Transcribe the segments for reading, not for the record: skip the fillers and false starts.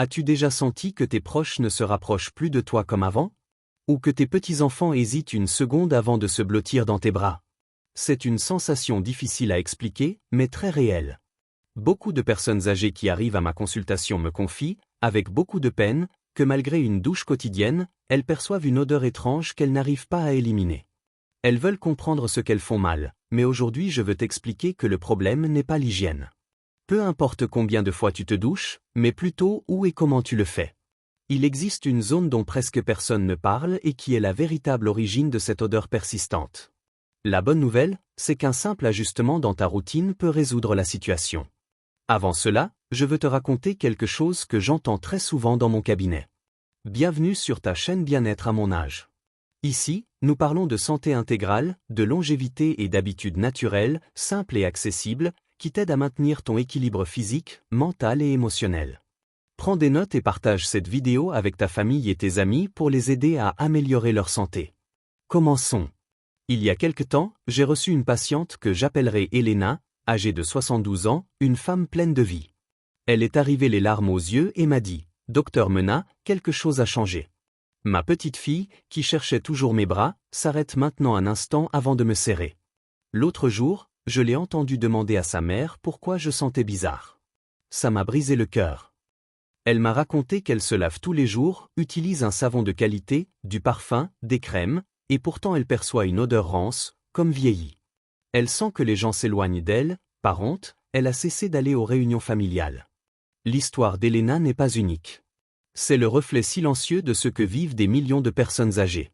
As-tu déjà senti que tes proches ne se rapprochent plus de toi comme avant? Ou que tes petits-enfants hésitent une seconde avant de se blottir dans tes bras? C'est une sensation difficile à expliquer, mais très réelle. Beaucoup de personnes âgées qui arrivent à ma consultation me confient, avec beaucoup de peine, que malgré une douche quotidienne, elles perçoivent une odeur étrange qu'elles n'arrivent pas à éliminer. Elles veulent comprendre ce qu'elles font mal, mais aujourd'hui je veux t'expliquer que le problème n'est pas l'hygiène. Peu importe combien de fois tu te douches, mais plutôt où et comment tu le fais. Il existe une zone dont presque personne ne parle et qui est la véritable origine de cette odeur persistante. La bonne nouvelle, c'est qu'un simple ajustement dans ta routine peut résoudre la situation. Avant cela, je veux te raconter quelque chose que j'entends très souvent dans mon cabinet. Bienvenue sur ta chaîne Bien-être à mon âge. Ici, nous parlons de santé intégrale, de longévité et d'habitudes naturelles, simples et accessibles, qui t'aident à maintenir ton équilibre physique, mental et émotionnel. Prends des notes et partage cette vidéo avec ta famille et tes amis pour les aider à améliorer leur santé. Commençons. Il y a quelque temps, j'ai reçu une patiente que j'appellerai Elena, âgée de 72 ans, une femme pleine de vie. Elle est arrivée les larmes aux yeux et m'a dit « Docteur Mena, quelque chose a changé. Ma petite fille, qui cherchait toujours mes bras, s'arrête maintenant un instant avant de me serrer. L'autre jour, je l'ai entendue demander à sa mère pourquoi je sentais bizarre. Ça m'a brisé le cœur. Elle m'a raconté qu'elle se lave tous les jours, utilise un savon de qualité, du parfum, des crèmes, et pourtant elle perçoit une odeur rance, comme vieillie. Elle sent que les gens s'éloignent d'elle, par honte, elle a cessé d'aller aux réunions familiales. L'histoire d'Elena n'est pas unique. C'est le reflet silencieux de ce que vivent des millions de personnes âgées.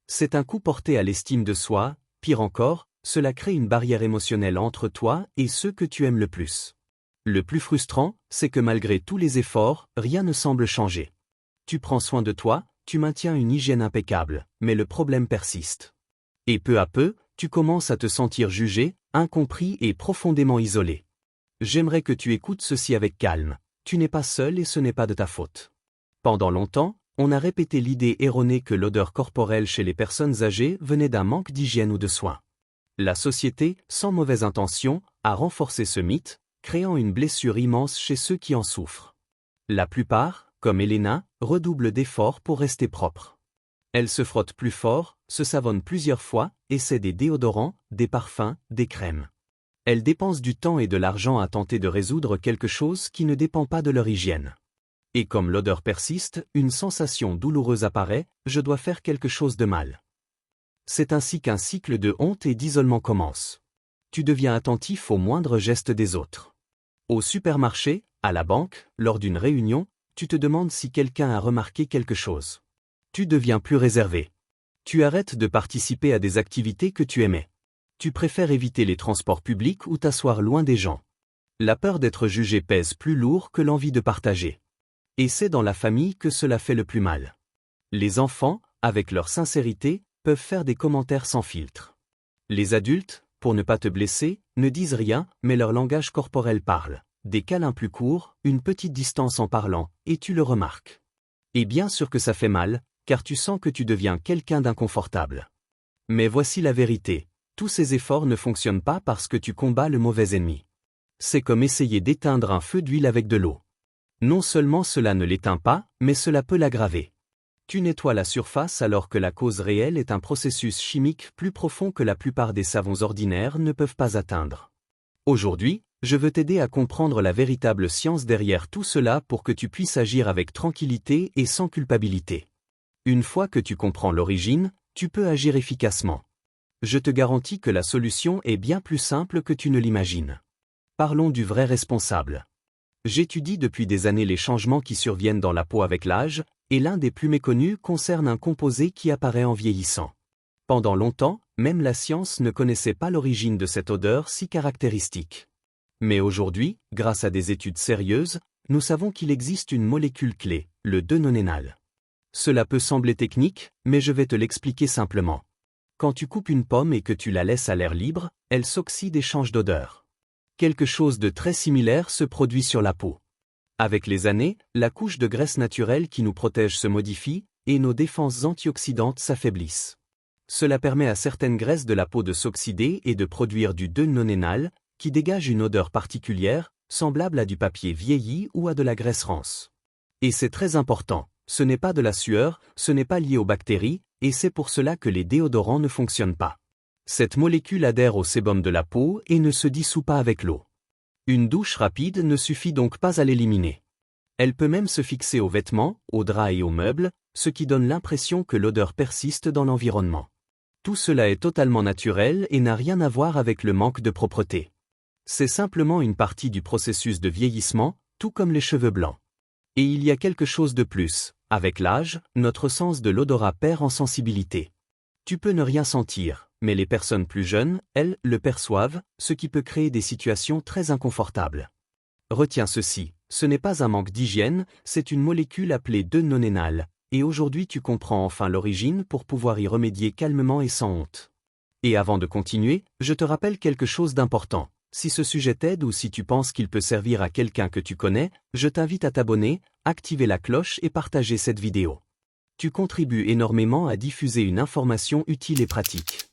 C'est un coup porté à l'estime de soi, pire encore, cela crée une barrière émotionnelle entre toi et ceux que tu aimes le plus. Le plus frustrant, c'est que malgré tous les efforts, rien ne semble changer. Tu prends soin de toi, tu maintiens une hygiène impeccable, mais le problème persiste. Et peu à peu, tu commences à te sentir jugé, incompris et profondément isolé. J'aimerais que tu écoutes ceci avec calme. Tu n'es pas seul et ce n'est pas de ta faute. Pendant longtemps, on a répété l'idée erronée que l'odeur corporelle chez les personnes âgées venait d'un manque d'hygiène ou de soins. La société, sans mauvaise intention, a renforcé ce mythe, créant une blessure immense chez ceux qui en souffrent. La plupart, comme Elena, redoublent d'efforts pour rester propres. Elle se frotte plus fort, se savonne plusieurs fois, essaie des déodorants, des parfums, des crèmes. Elle dépense du temps et de l'argent à tenter de résoudre quelque chose qui ne dépend pas de leur hygiène. Et comme l'odeur persiste, une sensation douloureuse apparaît, je dois faire quelque chose de mal. C'est ainsi qu'un cycle de honte et d'isolement commence. Tu deviens attentif aux moindres gestes des autres. Au supermarché, à la banque, lors d'une réunion, tu te demandes si quelqu'un a remarqué quelque chose. Tu deviens plus réservé. Tu arrêtes de participer à des activités que tu aimais. Tu préfères éviter les transports publics ou t'asseoir loin des gens. La peur d'être jugé pèse plus lourd que l'envie de partager. Et c'est dans la famille que cela fait le plus mal. Les enfants, avec leur sincérité, peuvent faire des commentaires sans filtre. Les adultes, pour ne pas te blesser, ne disent rien, mais leur langage corporel parle. Des câlins plus courts, une petite distance en parlant, et tu le remarques. Et bien sûr que ça fait mal, car tu sens que tu deviens quelqu'un d'inconfortable. Mais voici la vérité, tous ces efforts ne fonctionnent pas parce que tu combats le mauvais ennemi. C'est comme essayer d'éteindre un feu d'huile avec de l'eau. Non seulement cela ne l'éteint pas, mais cela peut l'aggraver. Tu nettoies la surface alors que la cause réelle est un processus chimique plus profond que la plupart des savons ordinaires ne peuvent pas atteindre. Aujourd'hui, je veux t'aider à comprendre la véritable science derrière tout cela pour que tu puisses agir avec tranquillité et sans culpabilité. Une fois que tu comprends l'origine, tu peux agir efficacement. Je te garantis que la solution est bien plus simple que tu ne l'imagines. Parlons du vrai responsable. J'étudie depuis des années les changements qui surviennent dans la peau avec l'âge, et l'un des plus méconnus concerne un composé qui apparaît en vieillissant. Pendant longtemps, même la science ne connaissait pas l'origine de cette odeur si caractéristique. Mais aujourd'hui, grâce à des études sérieuses, nous savons qu'il existe une molécule clé, le 2-nonénal. Cela peut sembler technique, mais je vais te l'expliquer simplement. Quand tu coupes une pomme et que tu la laisses à l'air libre, elle s'oxyde et change d'odeur. Quelque chose de très similaire se produit sur la peau. Avec les années, la couche de graisse naturelle qui nous protège se modifie, et nos défenses antioxydantes s'affaiblissent. Cela permet à certaines graisses de la peau de s'oxyder et de produire du 2-nonénal, qui dégage une odeur particulière, semblable à du papier vieilli ou à de la graisse rance. Et c'est très important, ce n'est pas de la sueur, ce n'est pas lié aux bactéries, et c'est pour cela que les déodorants ne fonctionnent pas. Cette molécule adhère au sébum de la peau et ne se dissout pas avec l'eau. Une douche rapide ne suffit donc pas à l'éliminer. Elle peut même se fixer aux vêtements, aux draps et aux meubles, ce qui donne l'impression que l'odeur persiste dans l'environnement. Tout cela est totalement naturel et n'a rien à voir avec le manque de propreté. C'est simplement une partie du processus de vieillissement, tout comme les cheveux blancs. Et il y a quelque chose de plus, avec l'âge, notre sens de l'odorat perd en sensibilité. Tu peux ne rien sentir, mais les personnes plus jeunes, elles, le perçoivent, ce qui peut créer des situations très inconfortables. Retiens ceci, ce n'est pas un manque d'hygiène, c'est une molécule appelée 2-nonénal, et aujourd'hui tu comprends enfin l'origine pour pouvoir y remédier calmement et sans honte. Et avant de continuer, je te rappelle quelque chose d'important. Si ce sujet t'aide ou si tu penses qu'il peut servir à quelqu'un que tu connais, je t'invite à t'abonner, activer la cloche et partager cette vidéo. Tu contribues énormément à diffuser une information utile et pratique.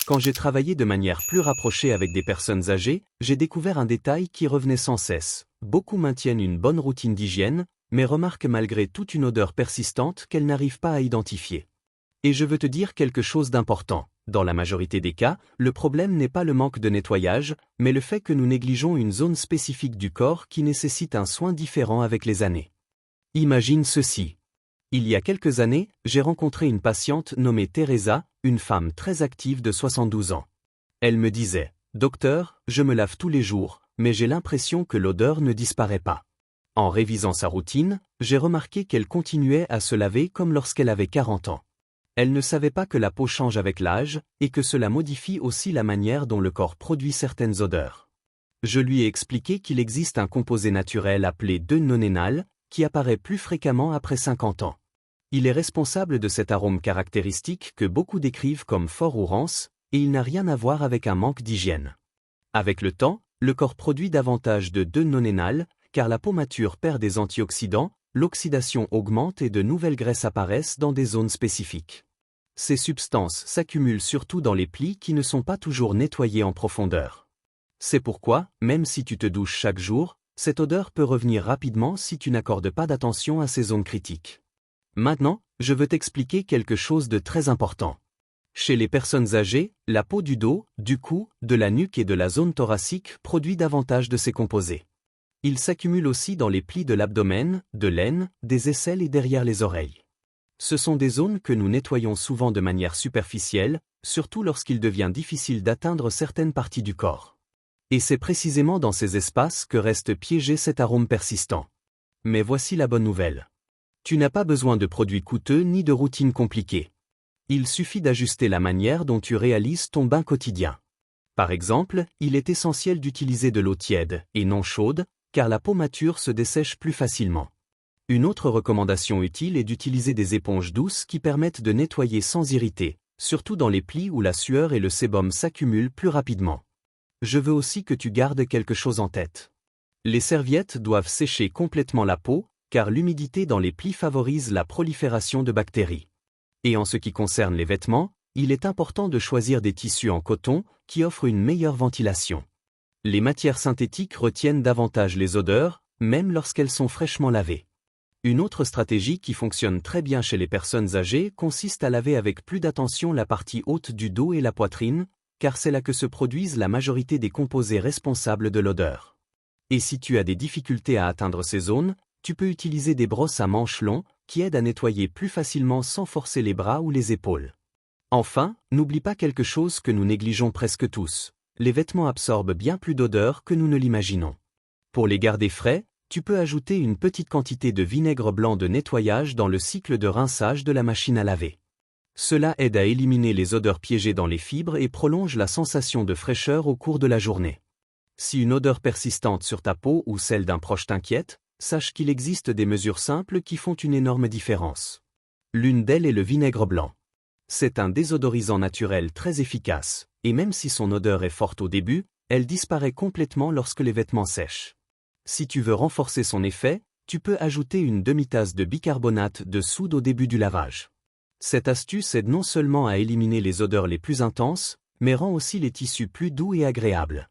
Quand j'ai travaillé de manière plus rapprochée avec des personnes âgées, j'ai découvert un détail qui revenait sans cesse. Beaucoup maintiennent une bonne routine d'hygiène, mais remarquent malgré toute une odeur persistante qu'elles n'arrivent pas à identifier. Et je veux te dire quelque chose d'important. Dans la majorité des cas, le problème n'est pas le manque de nettoyage, mais le fait que nous négligeons une zone spécifique du corps qui nécessite un soin différent avec les années. Imagine ceci. Il y a quelques années, j'ai rencontré une patiente nommée Teresa, une femme très active de 72 ans. Elle me disait, « Docteur, je me lave tous les jours, mais j'ai l'impression que l'odeur ne disparaît pas. » En révisant sa routine, j'ai remarqué qu'elle continuait à se laver comme lorsqu'elle avait 40 ans. Elle ne savait pas que la peau change avec l'âge, et que cela modifie aussi la manière dont le corps produit certaines odeurs. Je lui ai expliqué qu'il existe un composé naturel appelé 2-nonénal, qui apparaît plus fréquemment après 50 ans. Il est responsable de cet arôme caractéristique que beaucoup décrivent comme fort ou rance, et il n'a rien à voir avec un manque d'hygiène. Avec le temps, le corps produit davantage de 2-nonénal, car la peau mature perd des antioxydants, l'oxydation augmente et de nouvelles graisses apparaissent dans des zones spécifiques. Ces substances s'accumulent surtout dans les plis qui ne sont pas toujours nettoyés en profondeur. C'est pourquoi, même si tu te douches chaque jour, cette odeur peut revenir rapidement si tu n'accordes pas d'attention à ces zones critiques. Maintenant, je veux t'expliquer quelque chose de très important. Chez les personnes âgées, la peau du dos, du cou, de la nuque et de la zone thoracique produit davantage de ces composés. Ils s'accumulent aussi dans les plis de l'abdomen, de l'aine, des aisselles et derrière les oreilles. Ce sont des zones que nous nettoyons souvent de manière superficielle, surtout lorsqu'il devient difficile d'atteindre certaines parties du corps. Et c'est précisément dans ces espaces que reste piégé cet arôme persistant. Mais voici la bonne nouvelle. Tu n'as pas besoin de produits coûteux ni de routines compliquées. Il suffit d'ajuster la manière dont tu réalises ton bain quotidien. Par exemple, il est essentiel d'utiliser de l'eau tiède, et non chaude, car la peau mature se dessèche plus facilement. Une autre recommandation utile est d'utiliser des éponges douces qui permettent de nettoyer sans irriter, surtout dans les plis où la sueur et le sébum s'accumulent plus rapidement. Je veux aussi que tu gardes quelque chose en tête. Les serviettes doivent sécher complètement la peau, car l'humidité dans les plis favorise la prolifération de bactéries. Et en ce qui concerne les vêtements, il est important de choisir des tissus en coton qui offrent une meilleure ventilation. Les matières synthétiques retiennent davantage les odeurs, même lorsqu'elles sont fraîchement lavées. Une autre stratégie qui fonctionne très bien chez les personnes âgées consiste à laver avec plus d'attention la partie haute du dos et la poitrine, car c'est là que se produisent la majorité des composés responsables de l'odeur. Et si tu as des difficultés à atteindre ces zones, tu peux utiliser des brosses à manches longs qui aident à nettoyer plus facilement sans forcer les bras ou les épaules. Enfin, n'oublie pas quelque chose que nous négligeons presque tous. Les vêtements absorbent bien plus d'odeur que nous ne l'imaginons. Pour les garder frais, tu peux ajouter une petite quantité de vinaigre blanc de nettoyage dans le cycle de rinçage de la machine à laver. Cela aide à éliminer les odeurs piégées dans les fibres et prolonge la sensation de fraîcheur au cours de la journée. Si une odeur persistante sur ta peau ou celle d'un proche t'inquiète, sache qu'il existe des mesures simples qui font une énorme différence. L'une d'elles est le vinaigre blanc. C'est un désodorisant naturel très efficace, et même si son odeur est forte au début, elle disparaît complètement lorsque les vêtements sèchent. Si tu veux renforcer son effet, tu peux ajouter une demi-tasse de bicarbonate de soude au début du lavage. Cette astuce aide non seulement à éliminer les odeurs les plus intenses, mais rend aussi les tissus plus doux et agréables.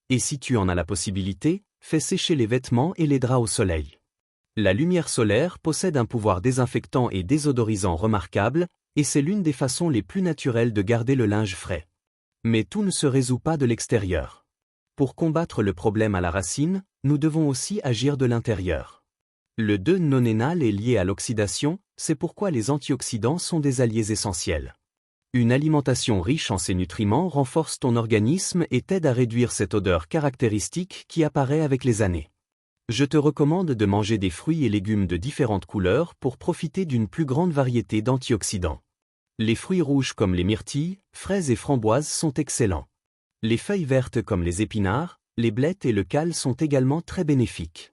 Et si tu en as la possibilité, fais sécher les vêtements et les draps au soleil. La lumière solaire possède un pouvoir désinfectant et désodorisant remarquable, et c'est l'une des façons les plus naturelles de garder le linge frais. Mais tout ne se résout pas de l'extérieur. Pour combattre le problème à la racine, nous devons aussi agir de l'intérieur. Le 2-nonénal est lié à l'oxydation, c'est pourquoi les antioxydants sont des alliés essentiels. Une alimentation riche en ces nutriments renforce ton organisme et t'aide à réduire cette odeur caractéristique qui apparaît avec les années. Je te recommande de manger des fruits et légumes de différentes couleurs pour profiter d'une plus grande variété d'antioxydants. Les fruits rouges comme les myrtilles, fraises et framboises sont excellents. Les feuilles vertes comme les épinards, les blettes et le cal sont également très bénéfiques.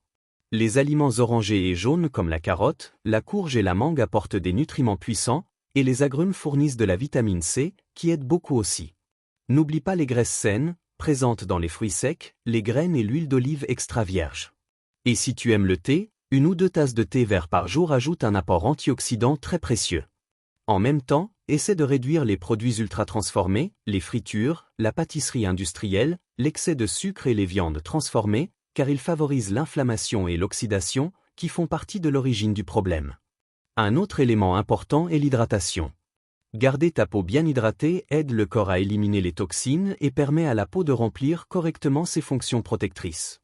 Les aliments orangés et jaunes comme la carotte, la courge et la mangue apportent des nutriments puissants, et les agrumes fournissent de la vitamine C, qui aide beaucoup aussi. N'oublie pas les graisses saines, présentes dans les fruits secs, les graines et l'huile d'olive extra vierge. Et si tu aimes le thé, 1 ou 2 tasses de thé vert par jour ajoutent un apport antioxydant très précieux. En même temps, essaie de réduire les produits ultra-transformés, les fritures, la pâtisserie industrielle, l'excès de sucre et les viandes transformées, car ils favorisent l'inflammation et l'oxydation, qui font partie de l'origine du problème. Un autre élément important est l'hydratation. Garder ta peau bien hydratée aide le corps à éliminer les toxines et permet à la peau de remplir correctement ses fonctions protectrices.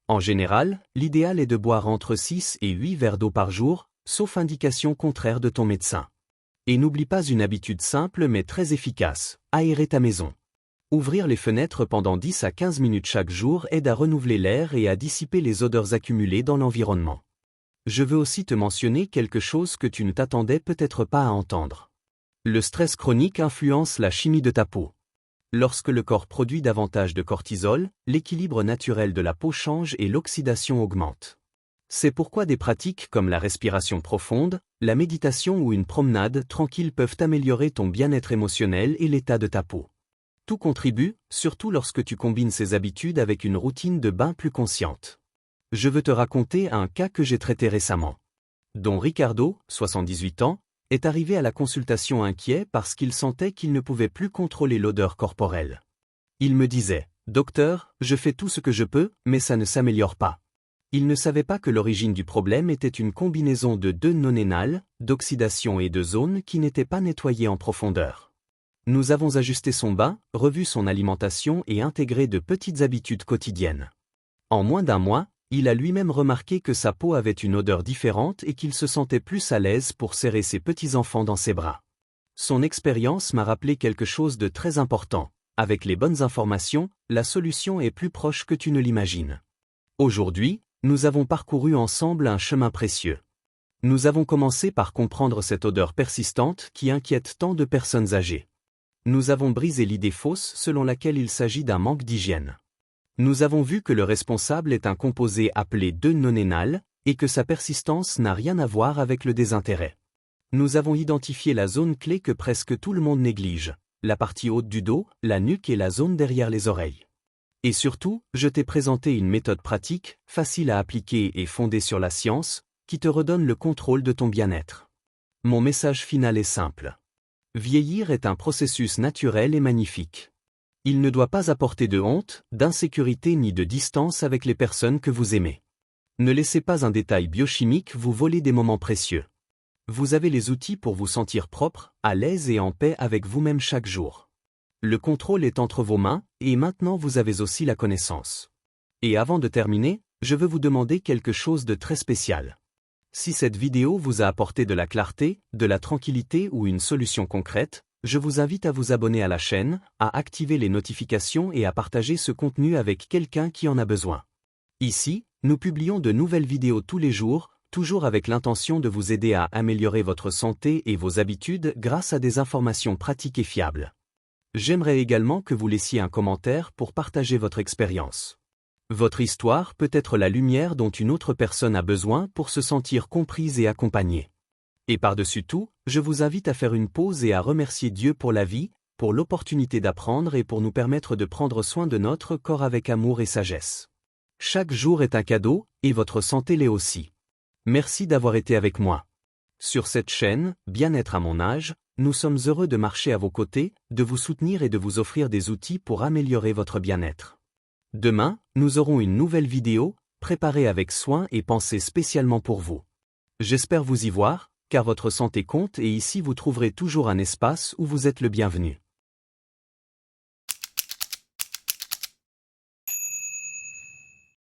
En général, l'idéal est de boire entre 6 et 8 verres d'eau par jour, sauf indication contraire de ton médecin. Et n'oublie pas une habitude simple mais très efficace, aérer ta maison. Ouvrir les fenêtres pendant 10 à 15 minutes chaque jour aide à renouveler l'air et à dissiper les odeurs accumulées dans l'environnement. Je veux aussi te mentionner quelque chose que tu ne t'attendais peut-être pas à entendre. Le stress chronique influence la chimie de ta peau. Lorsque le corps produit davantage de cortisol, l'équilibre naturel de la peau change et l'oxydation augmente. C'est pourquoi des pratiques comme la respiration profonde, la méditation ou une promenade tranquille peuvent améliorer ton bien-être émotionnel et l'état de ta peau. Tout contribue, surtout lorsque tu combines ces habitudes avec une routine de bain plus consciente. Je veux te raconter un cas que j'ai traité récemment. Don Ricardo, 78 ans, est arrivé à la consultation inquiet parce qu'il sentait qu'il ne pouvait plus contrôler l'odeur corporelle. Il me disait « Docteur, je fais tout ce que je peux, mais ça ne s'améliore pas ». Il ne savait pas que l'origine du problème était une combinaison de 2-nonénal, d'oxydation et de zones qui n'étaient pas nettoyées en profondeur. Nous avons ajusté son bain, revu son alimentation et intégré de petites habitudes quotidiennes. En moins d'1 mois, il a lui-même remarqué que sa peau avait une odeur différente et qu'il se sentait plus à l'aise pour serrer ses petits-enfants dans ses bras. Son expérience m'a rappelé quelque chose de très important. Avec les bonnes informations, la solution est plus proche que tu ne l'imagines. Aujourd'hui, nous avons parcouru ensemble un chemin précieux. Nous avons commencé par comprendre cette odeur persistante qui inquiète tant de personnes âgées. Nous avons brisé l'idée fausse selon laquelle il s'agit d'un manque d'hygiène. Nous avons vu que le responsable est un composé appelé 2-nonénal, et que sa persistance n'a rien à voir avec le désintérêt. Nous avons identifié la zone clé que presque tout le monde néglige, la partie haute du dos, la nuque et la zone derrière les oreilles. Et surtout, je t'ai présenté une méthode pratique, facile à appliquer et fondée sur la science, qui te redonne le contrôle de ton bien-être. Mon message final est simple. Vieillir est un processus naturel et magnifique. Il ne doit pas apporter de honte, d'insécurité ni de distance avec les personnes que vous aimez. Ne laissez pas un détail biochimique vous voler des moments précieux. Vous avez les outils pour vous sentir propre, à l'aise et en paix avec vous-même chaque jour. Le contrôle est entre vos mains, et maintenant vous avez aussi la connaissance. Et avant de terminer, je veux vous demander quelque chose de très spécial. Si cette vidéo vous a apporté de la clarté, de la tranquillité ou une solution concrète, je vous invite à vous abonner à la chaîne, à activer les notifications et à partager ce contenu avec quelqu'un qui en a besoin. Ici, nous publions de nouvelles vidéos tous les jours, toujours avec l'intention de vous aider à améliorer votre santé et vos habitudes grâce à des informations pratiques et fiables. J'aimerais également que vous laissiez un commentaire pour partager votre expérience. Votre histoire peut être la lumière dont une autre personne a besoin pour se sentir comprise et accompagnée. Et par-dessus tout, je vous invite à faire une pause et à remercier Dieu pour la vie, pour l'opportunité d'apprendre et pour nous permettre de prendre soin de notre corps avec amour et sagesse. Chaque jour est un cadeau, et votre santé l'est aussi. Merci d'avoir été avec moi. Sur cette chaîne, Bien-être à mon âge, nous sommes heureux de marcher à vos côtés, de vous soutenir et de vous offrir des outils pour améliorer votre bien-être. Demain, nous aurons une nouvelle vidéo, préparé avec soin et pensé spécialement pour vous. J'espère vous y voir, car votre santé compte et ici vous trouverez toujours un espace où vous êtes le bienvenu.